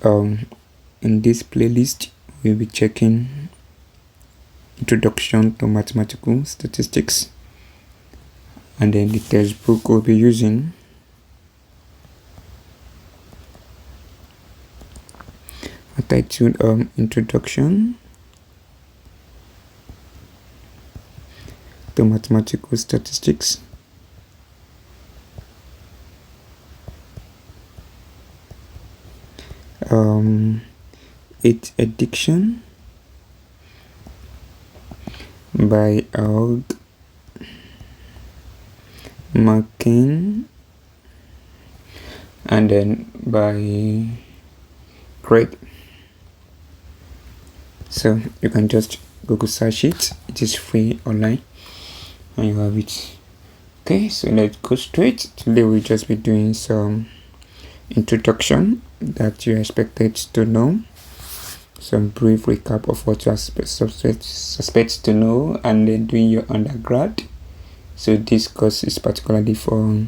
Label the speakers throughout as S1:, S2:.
S1: um in this playlist we'll be checking Introduction to Mathematical Statistics, and then the textbook we'll be using are titled Introduction to Mathematical Statistics. It's Addiction by Aug McCain, and then by Craig. So you can just Google search it. It is free online and you have it. Okay, so let's go straight. Today we'll just be doing some introduction that you're expected to know, some brief recap of what you are suspect to know, and then doing your undergrad. So this course is particularly for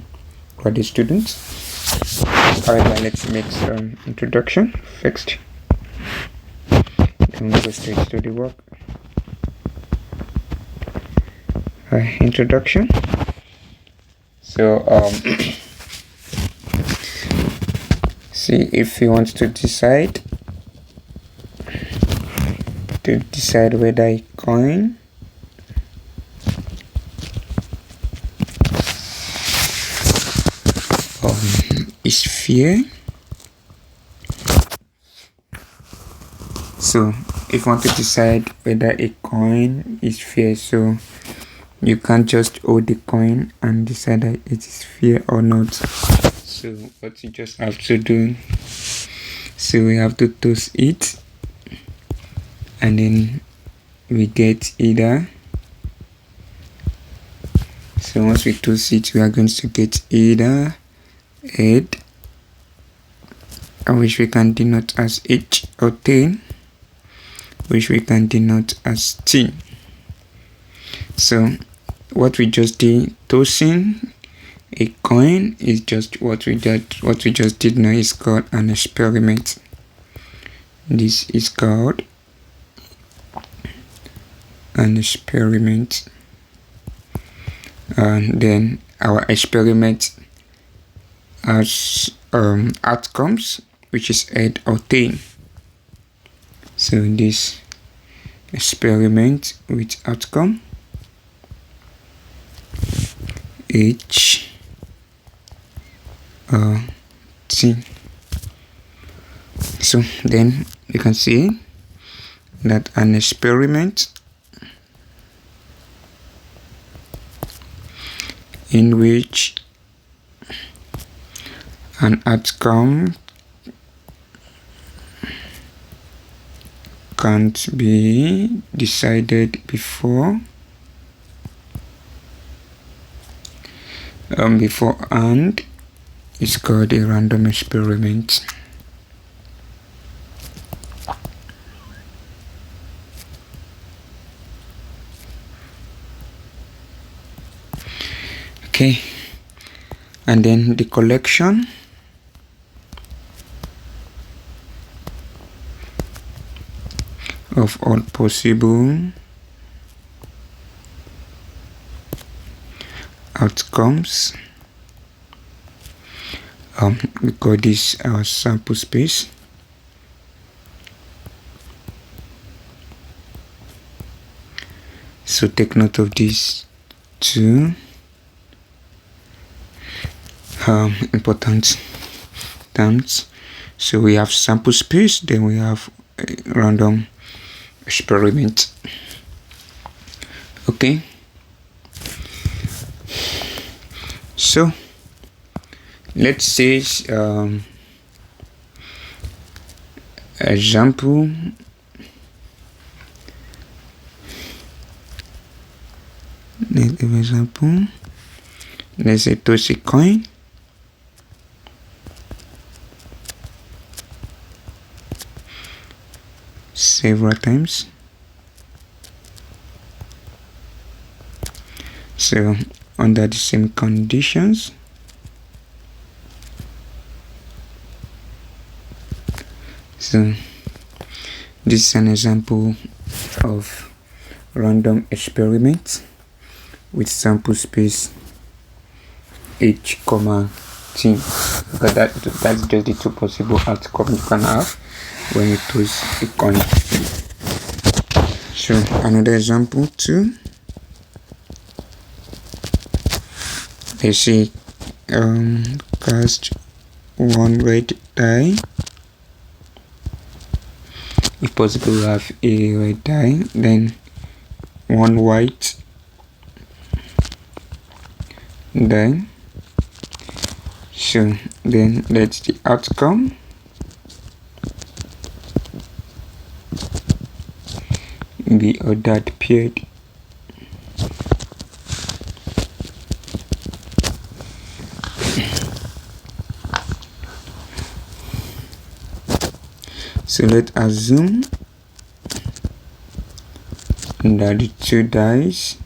S1: graduate students. However, let's make some introduction first. Then we'll go straight to the work. Introduction. So see, if you want to decide whether a coin is fair. So if you want to decide whether a coin is fair, so you can't just hold the coin and decide that it is fair or not. So what you just have to do, so we have to toss it, and then we get either. So once we toss it, we are going to get either head, which we can denote as H, or tail, which we can denote as T. So what we just did, tossing a coin, is just what we just did now is called an experiment. This is called an experiment, and then our experiment has outcomes, which is head or tail. So this experiment with outcome H or T. So then you can see that an experiment in which an outcome can't be decided beforehand is called a random experiment. Okay, and then the collection of all possible outcomes, we call this our sample space. So take note of these two important terms. So we have sample space, then we have a random experiment. Okay, so let's say example, let's say toss a coin. Several times. So under the same conditions, So this is an example of random experiment with sample space h comma t, because that's just the two possible outcomes you can have when you toss a coin. So another example too, let's say cast one red die. If possible, have a red die, then one white die. So then that's the outcome. Be ordered paired. So let's assume that the two dice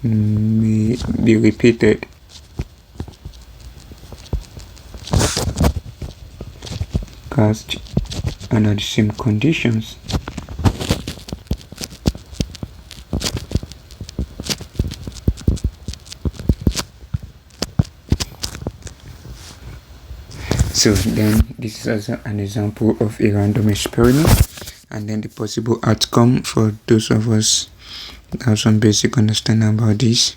S1: may be repeated. Cast under the same conditions. So then this is also an example of a random experiment, and then the possible outcome for those of us that have some basic understanding about this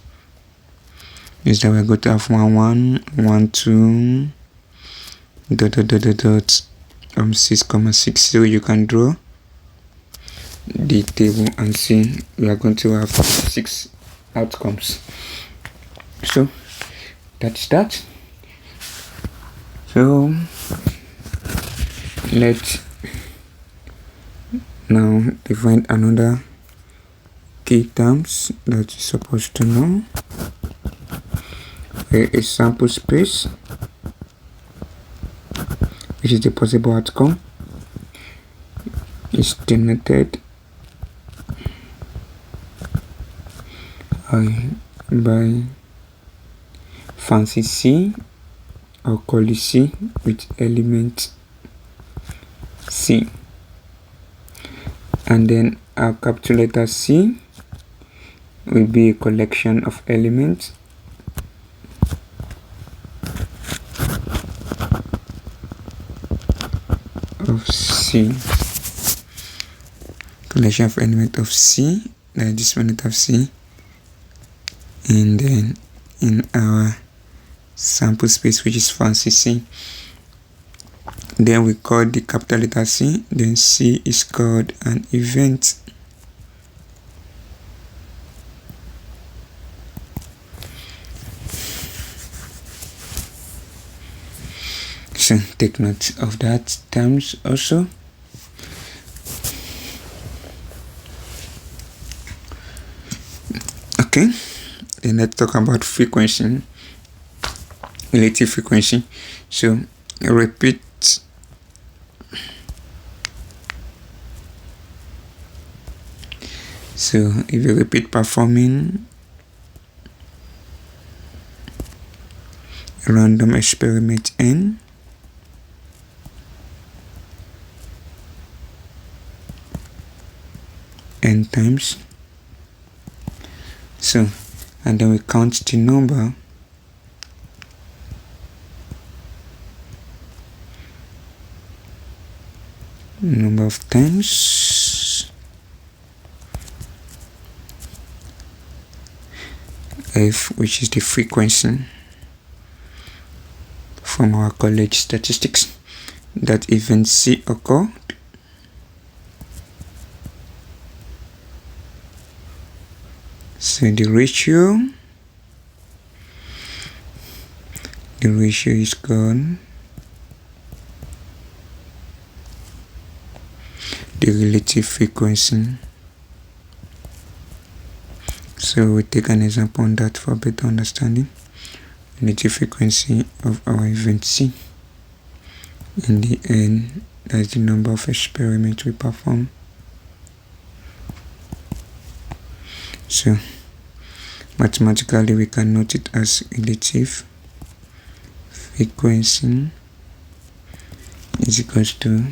S1: is that we're going to have 1 1 1 2 6,6. So you can draw the table and see we are going to have 6 outcomes. So that's that. So let's now define another key terms that you're supposed to know. A sample space, which is the possible outcome, is denoted by fancy C or call C with element C, and then our capital letter C will be a collection of elements of C, collection of element of C, like this one of C, and then in our sample space, which is fancy C, then we call the capital letter C, then C is called an event. So take note of that terms also. Okay, then let's talk about frequency, relative frequency. So repeat So if you repeat performing a random experiment n times, so and then we count the number of times f, which is the frequency from our college statistics, that event C occurred. So the ratio is called the relative frequency. So we take an example on that for better understanding. Relative frequency of our event C in the n, that's the number of experiments we perform. So mathematically we can note it as relative frequency is equals to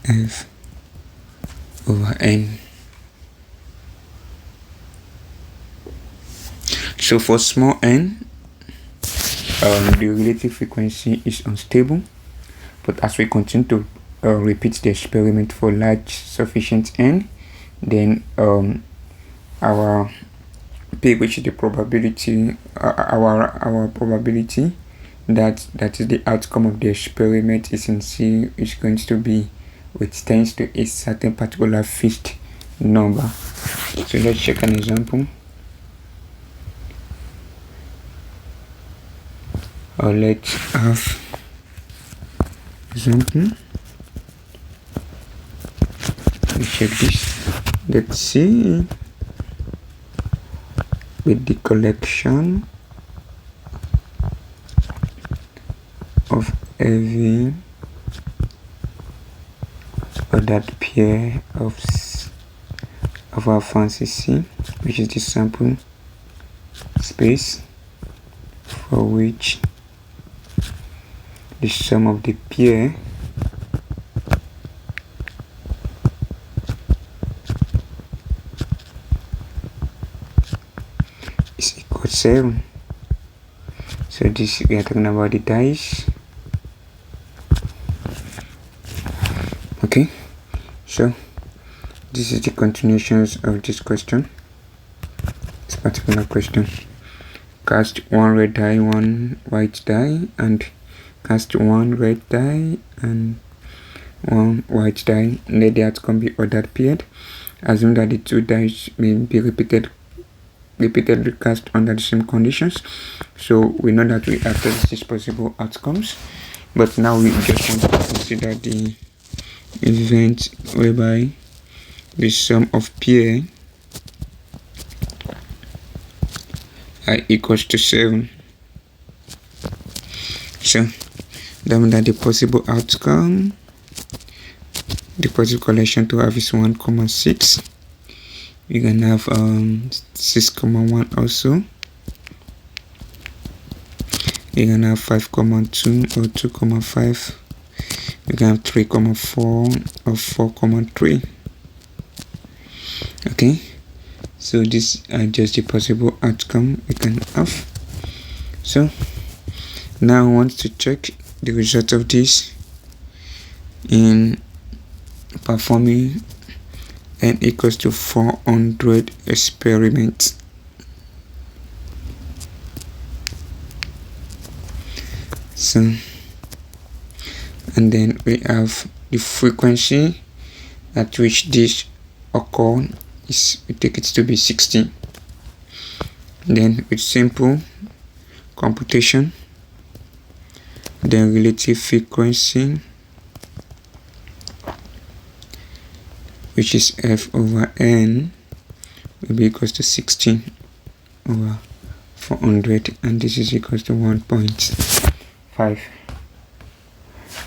S1: F over N. So for small n, the relative frequency is unstable, but as we continue to repeat the experiment for large sufficient n, then our P, which is the probability, our probability that is the outcome of the experiment is in C, is going to be, which tends to a certain particular fixed number. So let's check an example. Or let's have example. Let's check this. Let's see with the collection of every ordered pair of our fancy C, which is the sample space for which the sum of the pair is equal to 7. So this, we are talking about the dice. Okay, so this is the continuations of this question, this particular question. Cast one red die, one white die, and cast one red die and one white die. Let the outcome be ordered paired. Assume that the two dice may be repeatedly cast under the same conditions. So we know that we have 36 possible outcomes, but now we just want to consider the event whereby the sum of pair are equals to 7. So that means that the possible outcome, the possible collection to have is 1,6. We can have 6,1 also. We can have 5,2 or 2,5. We can have 3,4 or 4,3. Okay, so these are just the possible outcome we can have. So now I want to check the result of this in performing n equals to 400 experiments. So, and then we have the frequency at which this occur is, we take it to be 60. Then with simple computation, the relative frequency, which is F over N, will be equals to 16 over 400, and this is equals to 1.5.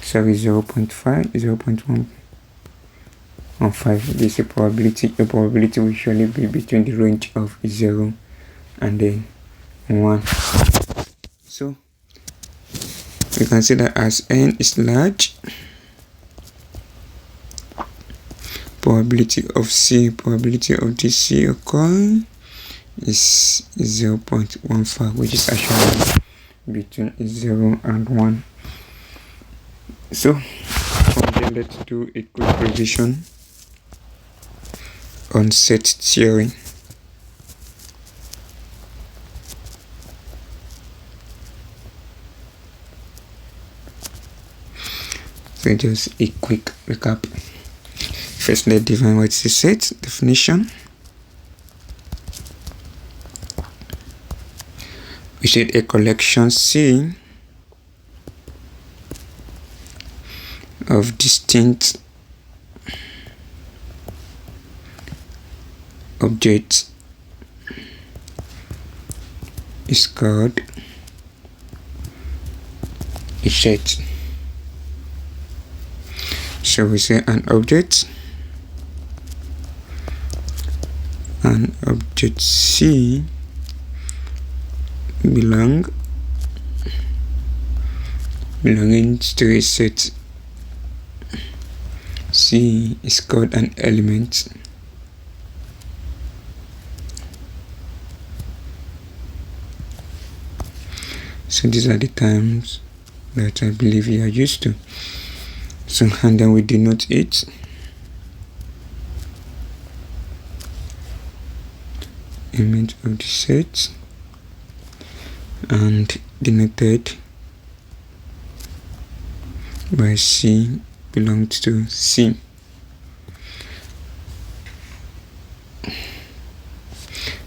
S1: Sorry, 0.5, 0.115. This is a probability. The probability will surely be between the range of 0 and then 1. So we can see that as n is large, probability of this C occurring is 0.15, which is actually between 0 and 1. So from there, let's do a quick revision on set theory. So just a quick recap. First, let's define what is a set. Definition. We said a collection C of distinct objects is called a set. So we say an object C belong belonging to a set C is called an element. So these are the terms that I believe you are used to. So, and then we denote it element of the set and denoted by C belongs to C.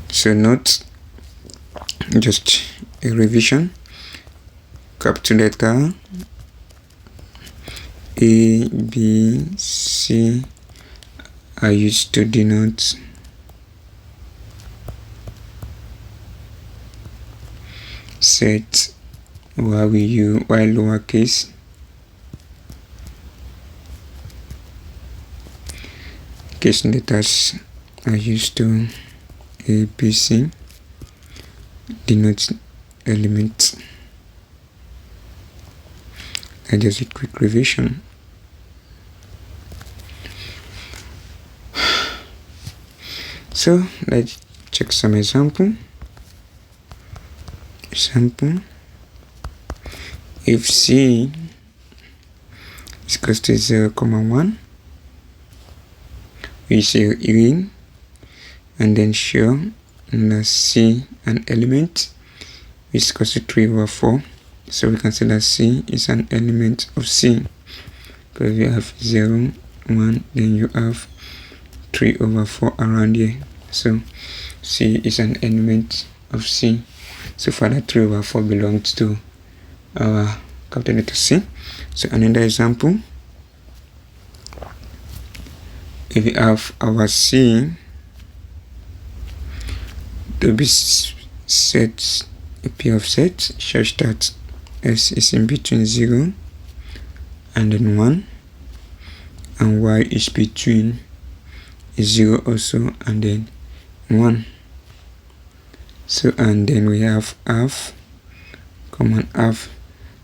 S1: So note, just a revision. Capital letter A, B, C are used to denote set, while lowercase case letters are used to A, B, C denote elements. And just a quick revision. So let's check some example. If C is equal to 0,1, we say in and then show that C an element is equal to 3/4. So we can say that C is an element of C. Because you have 0, 1, then you have 3/4 around here. So C is an element of C. So for that 3/4 belongs to our capital letter C. So another example, if we have our C to be set a pair of sets such that S is in between 0 and then 1 and Y is between 0 also and then 1. So and then we have half, common half,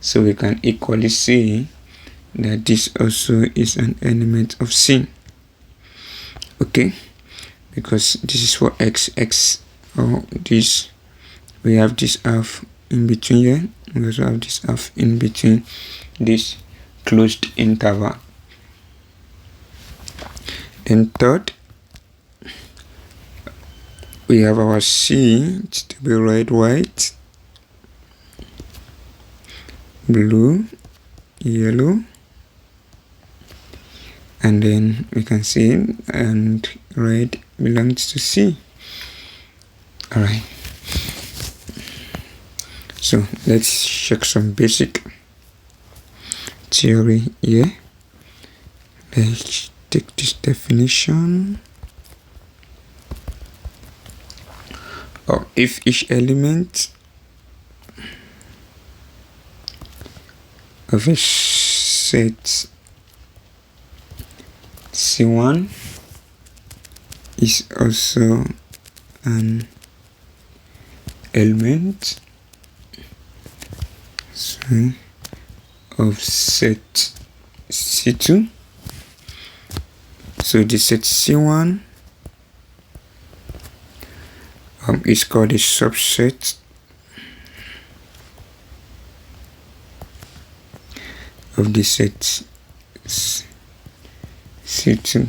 S1: so we can equally say that this also is an element of C. Okay, because this is for x, or this, we have this half in between here, we also have this half in between this closed interval. Then third, we have our C to be red, white, blue, yellow, and then we can see and red belongs to C. Alright, so let's check some basic theory here. Let's take this definition. If each element of a set C1 is also an element of set C2, so the set C1 is called a subset of the set C2.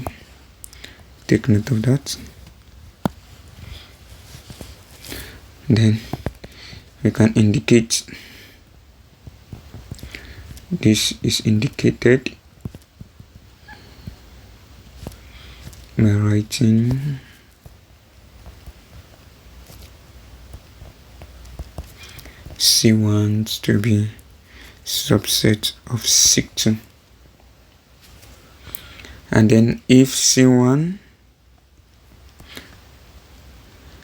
S1: Take note of that. Then we can indicate, this is indicated by writing C1 to be subset of C2. And then if C1,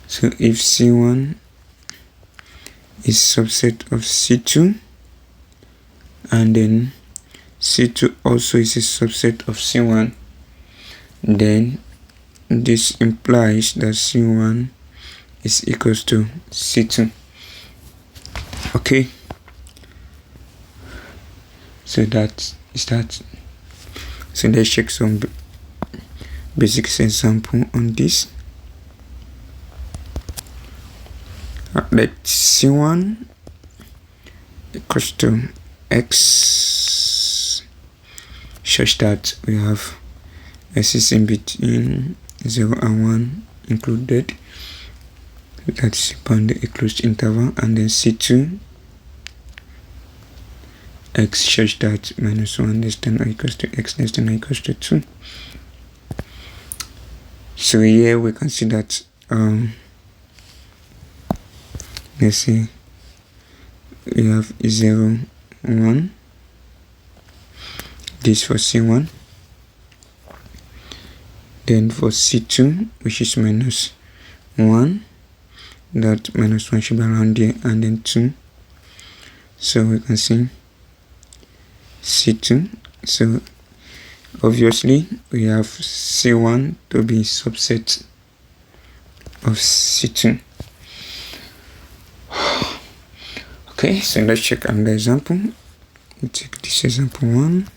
S1: so if C1 is subset of C2 and then C2 also is a subset of C1, then this implies that C1 is equals to C2. Okay, So that is that. So let's check some basic example on this. Let C1 equals to X such that we have S is in between 0 and 1 included. That's upon the closed interval, and then C2 X such that minus 1 less than or equals to X less than or equals to 2. So here we can see that let's see, we have 0, 1, this for C1, then for C2, which is minus 1, that minus 1 should be around here, and then 2. So we can see C2. So obviously we have C1 to be subset of C2. Okay, so let's check another example. We take this example 1,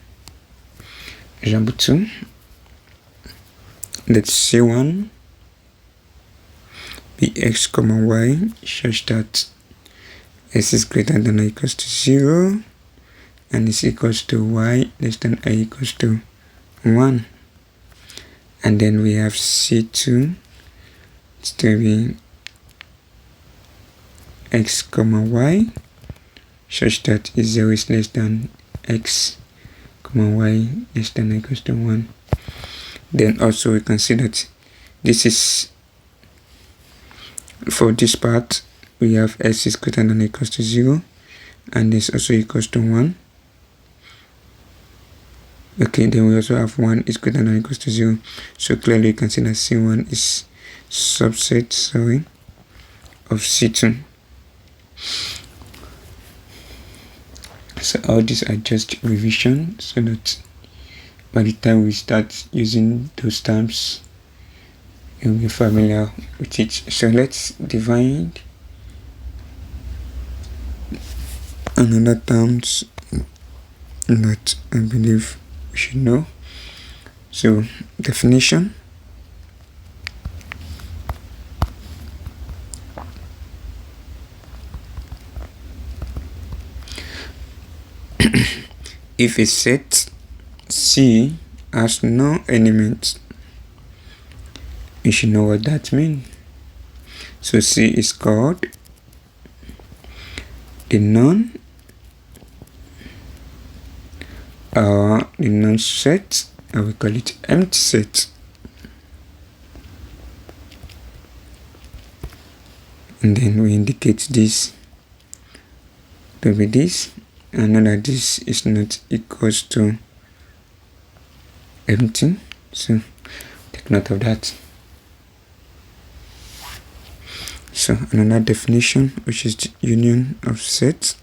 S1: example 2. Let C1 be X comma Y such that S is greater than or equals to 0 and is equals to Y less than or equals to 1. And then we have C2 to be X comma Y such that 0 is less than X comma Y less than or equals to 1. Then also we can see that this is, for this part we have S is greater than or equals to 0 and this also equals to 1. Okay, then we also have 1 is greater than or equals to 0. So clearly you can see that C1 is subset, of C2. So all these are just revision so that by the time we start using those terms, you'll be familiar with it. So let's define another terms that I believe we should know. So definition. If a set C has no elements, you should know what that means. So C is called the non set, or we call it empty set. And then we indicate this to be this, and know that this is not equals to empty. So take note of that. So another definition, which is the union of sets.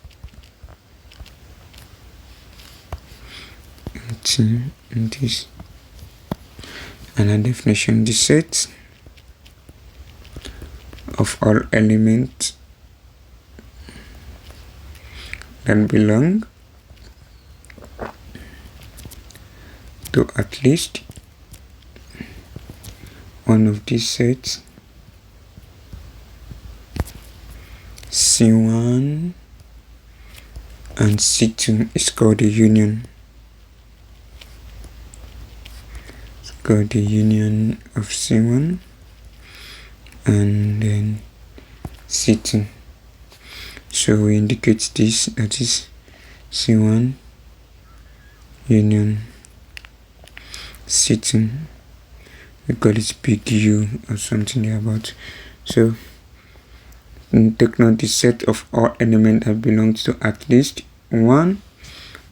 S1: And this. Another definition, the set of all elements that belong to at least one of these sets, C1 and C2, is called the union. It's called the union of C1 and then C2. So we indicate this, that is C1 union C2. We call it big U or something thereabout. So take note, the set of all elements that belongs to at least one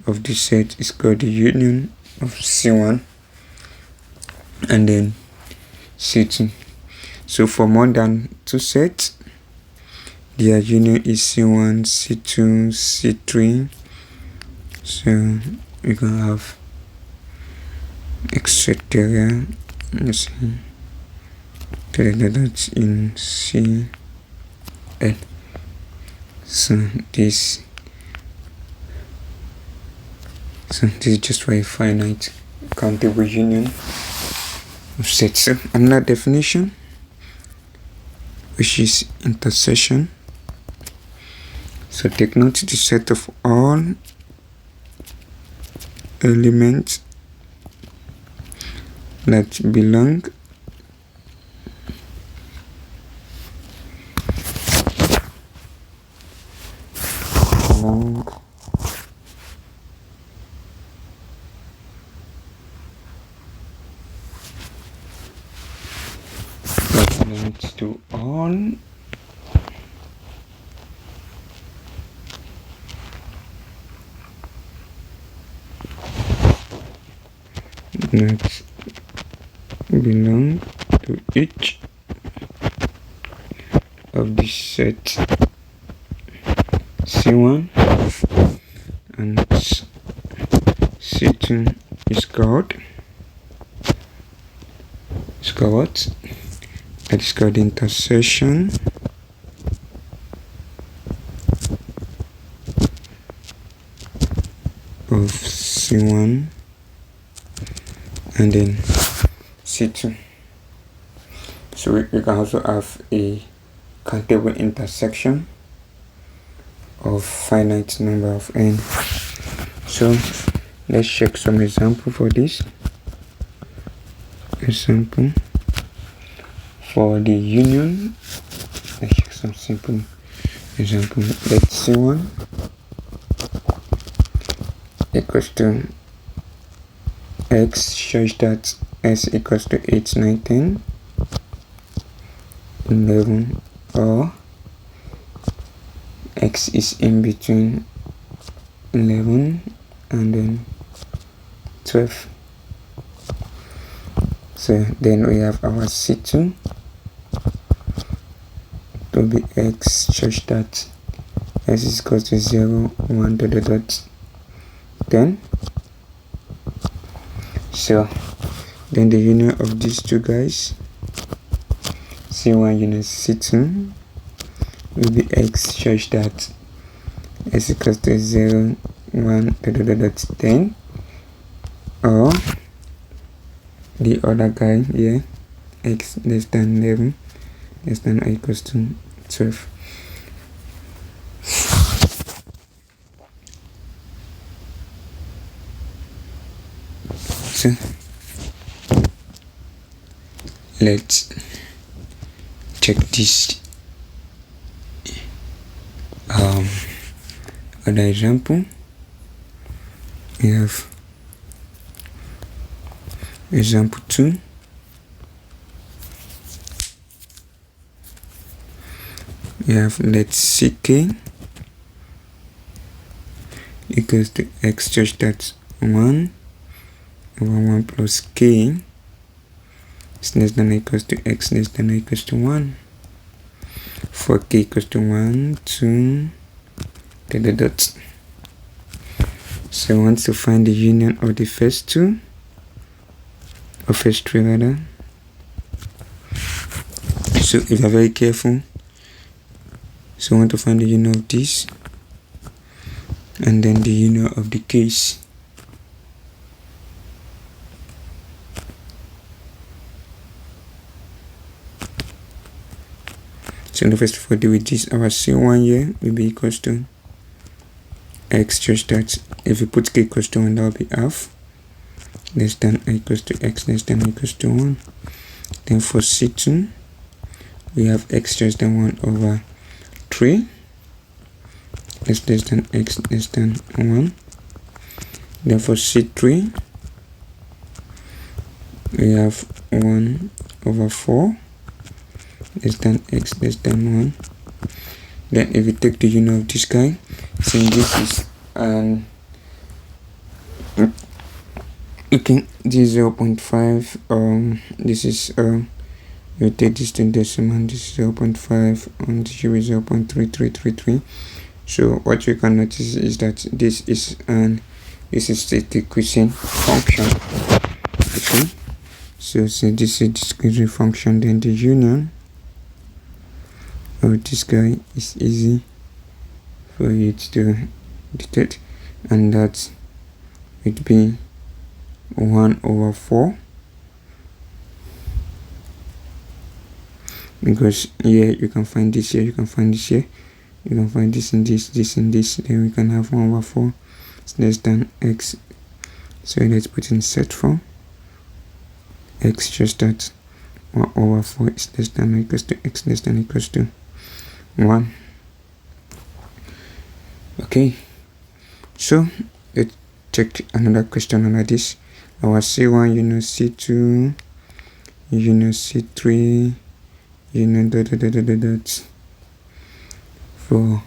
S1: of the set is called the union of C1 and then C2. So for more than two sets, their union is C1, C2, C3. So we can have etc. Let's see. That's in CL. So this So this is just for a finite countable union of sets. So another definition, which is intersection. So take note, the set of all elements that belong to all that belong to each of the set C1 and C2 is called what? It is called intersection of C1 and then C2. So we can also have a countable intersection of finite number of n. So let's check some example for this. Example for the union. Let's check some simple example. Let's see one equals to x such that s equals to 8, 9, 10, 11, or x is in between 11 and then 12. So then we have our C2 to be x such that s is equal to 0, 1, 10. So then the union of these two guys, C1 union C2, will be x such that s equals to 0, 1, 10, or the other guy here, x less than 11, less than or equals to 12. So let's check this other example. We have example 2. We have let's see k equals to x such that 1 over 1 plus k is less than or equals to x less than or equals to 1. For k equals to 1, 2, dots. So I want to find the union of the first two, or first three rather. So if you are very careful, so I want to find the union of this and then the union of the case. So the first of all, deal with this. Our C1 here will be equals to x such that if we put k equals to 1, that will be half, less than or equals to x less than or equals to 1. Then for C2, we have x less than 1 over 3, less than x less than 1. Then for C3, we have 1 over 4, less than x less than 1. Then if we take the union of this guy, since this is okay, this is 0.5, this is we take this to decimal, this is 0.5 and this is 0.3333. so what you can notice is that this is a decreasing function. Okay, so since this is a decreasing function, then the union of this guy is easy for you to detect, and that it be 1/4, because here you can find this here, you can find this here, you can find this and this and this, then we can have 1/4 is less than x. So let's put in set form. X just that 1/4 is less than or equals to x less than or equals to 1. Okay, so let's check another question under this. Our C1, C2, C3, for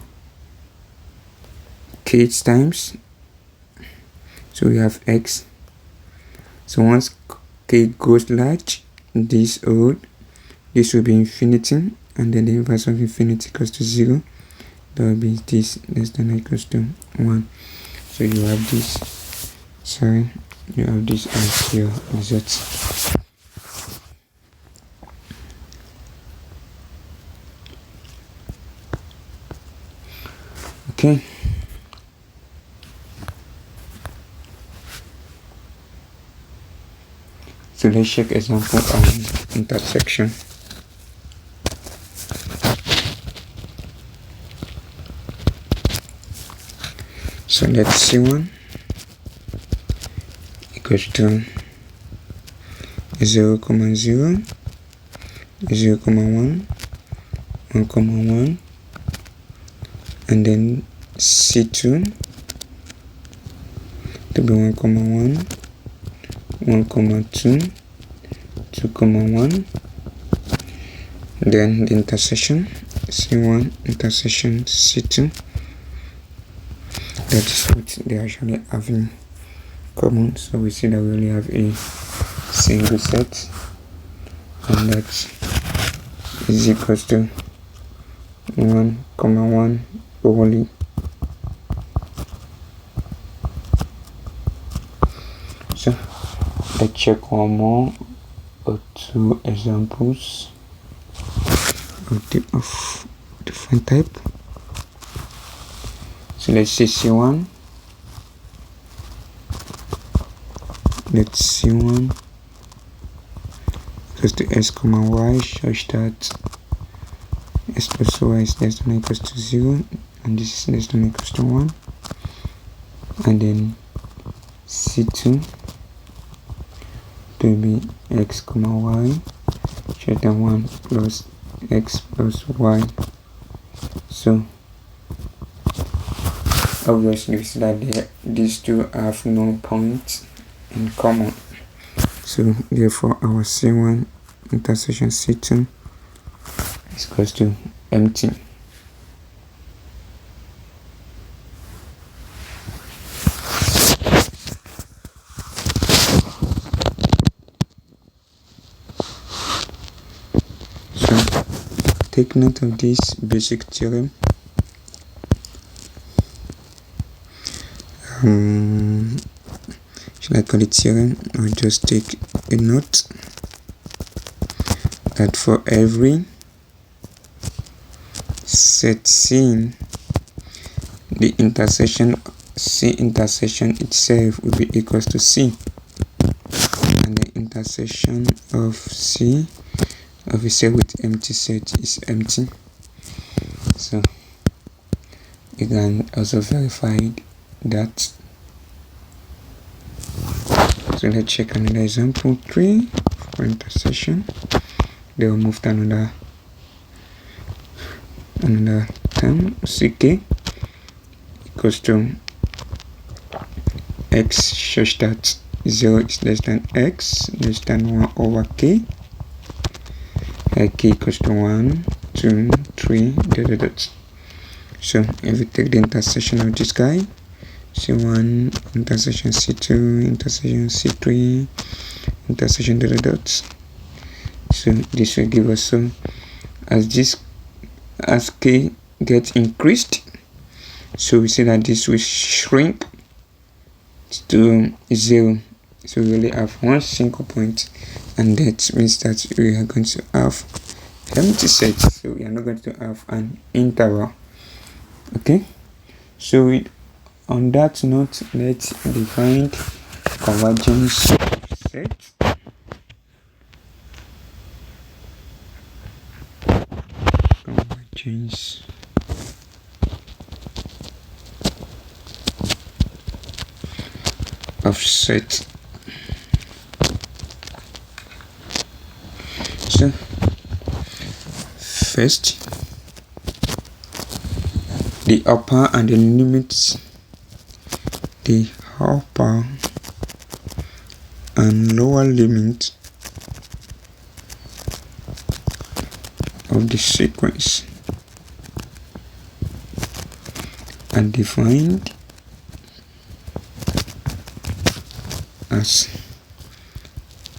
S1: k times. So we have x. So once k goes large, this will be infinity, and then the inverse of infinity equals to 0. That will be this less than or equals to 1. So you have this. Sorry, you have this as your result. Okay. So let's check example on intersection. So let's see C1 equals to 0, 0, 0, 1, 1, and then C2 to be 1, 1, 1, 2, 2, 1, then the intersection C1 intersection C2. That is what they actually have in common. So we see that we only have a single set, and that is equals to 1, 1 only. So let's check one more or two examples of different type. So let's say C1. Let's C1 equals to s comma y such that s plus y is less than or equals to 0, and this is less than or equals to 1. And then C2 to be x comma y such that 1 plus x plus y. So obviously we see that these two have no points in common. So therefore our C1 intersection C2 is equals to empty. So take note of this basic theorem. Should I call it theorem, or just take a note that for every set C, the intersection C intersection itself will be equals to C, and the intersection of C of a set with empty set is empty. So you can also verify that. So let's check another example 3 for intersection. They will move to another term. CK equals to x such that 0 is less than x less than 1/k. K equals to 1, 2, 3, dot. So if we take the intersection of this guy, C1 intersection C2 intersection C3 intersection dot. So this will give us, so as k gets increased, so we see that this will shrink to 0. So we only have one single point, and that means that we are going to have empty sets. So we are not going to have an interval. Okay, so on that note, let's define convergence set. Convergence of set. So first, the upper and the limits, the upper and lower limit of the sequence are defined as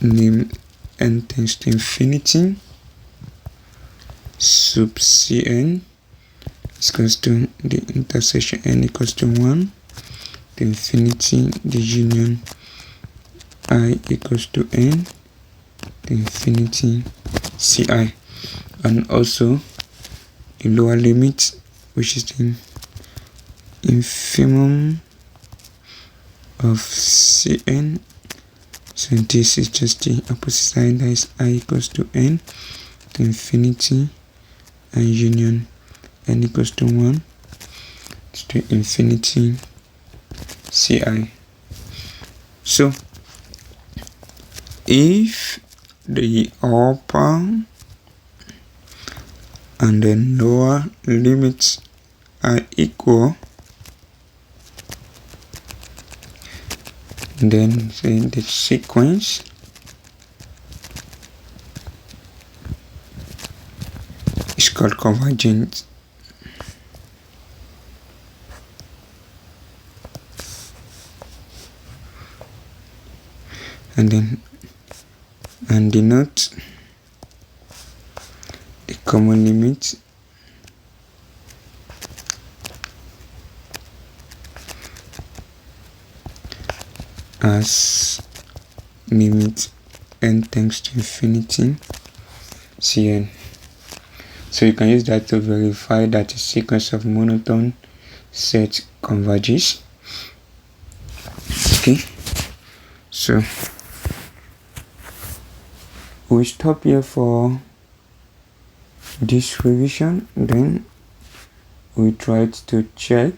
S1: name n tends to infinity sub Cn is equals to the intersection n equals to 1 to infinity the union I equals to n to infinity Ci, and also the lower limit, which is the infimum of Cn. So this is just the opposite side, that is I equals to n to infinity and union n equals to 1 to infinity Ci. So if the upper and the lower limits are equal, then say the sequence is called convergent. And denote the common limit as limit n tends to infinity Cn. So you can use that to verify that a sequence of monotone set converges. Okay, so we stop here for this revision, then we try to check.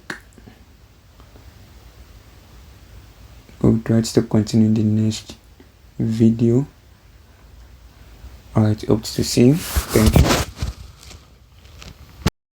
S1: We'll try to continue in the next video. Alright, hope to see you. Thank you.